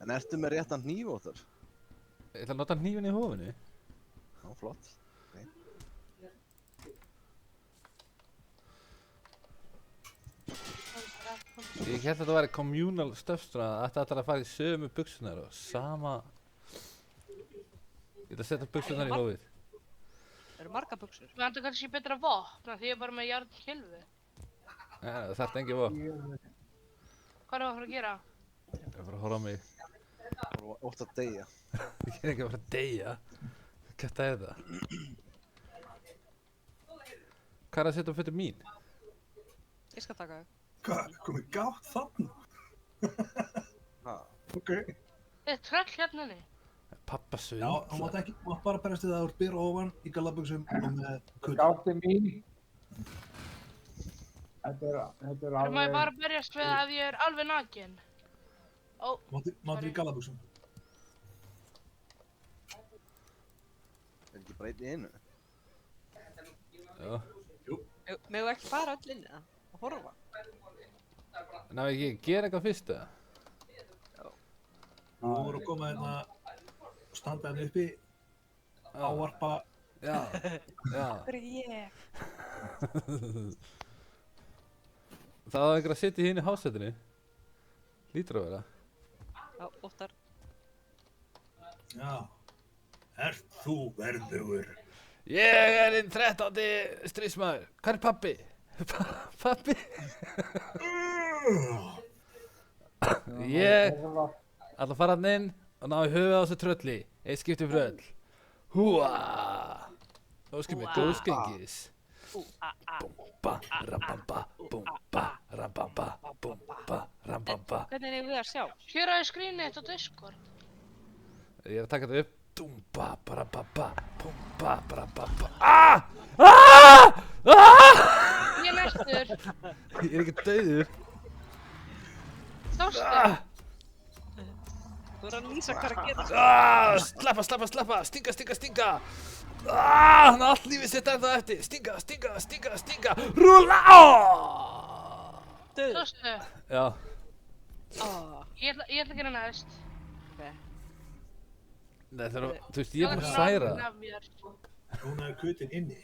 En ertu með réttan hníf, Óttar? Ég ætla að nota hnífinn í hofinu. Já, flott. Ég held að þetta væri communal stuff svona, að þetta ætlar að fara í sömu buxurnar og sama... Ég ætla að setja buxurnar í hofið. Það eru margar buxur. Við ættum kannski betra vopn, því ég er bara með járnkylfu. Ja, það þarf engin vopn. Hvað er það að fara að gera? Ég er bara að horfa á mig. Það var ótt að deyja. Ég er ekki að fara að deyja. Hvað er það? Hvað er að setja á fötin mín? Ég skal taka þau. Hvað, komið gátt þarna? Ha, Ok. Það er tröll hérna inni. Pappa Já, svindla. þú mátt bara berast við það úr byr ofan í gallabuxum og með kutt. Gátti mín. Þetta er Það má ég bara berjast við ef ég er alveg nakin. Ó, Máttu í gallabuxum. er ekki bara einn í einu? Já. Megum við ekki fara öll inn eða? Og horfa? Ná, ekki gera eitthvað fyrst eða? Þú voru að koma hérna og standa hérna uppi, ávarpa. Já, já. Hver er ég? Það var einhver að sitja í hinn í hásætinu. Lítur að vera. Já, Óttar. Já. Ert þú verðugur? Ég er hinn 13. stríðsmaður. Hvað er pabbi? Pabbi? Ég ætla að fara hann inn og ná í höfuð á þessu trölli. Eitt skipti fyrir öll. Húa! Óskar mér góðs gengis. Búmba, rambamba, búmba, rambamba, búmba, rambamba. Hvernig eigum við að sjá? hér á ég skrínið þetta á Discord. Ég er að taka þetta upp. Dúmba, barababa, búmba, barababa. Ah! Ah! Ah! Ég er næstur. Ég er ekki dauður. Sástu? Þú er að lýsa hvað er að gera. Ah! Slappa, slappa, slappa. Stinga, stinga, stinga. Ah! Hann allt lífið sitt ennþá eftir. Stinga, stinga, stinga, stinga. Rúlla! Ah! Döður. Sástu? Já. Ég ætla að gera næst. Nei, það er, þú veist, ég er búinn að særa það. Af mér. Núna er kutin inni.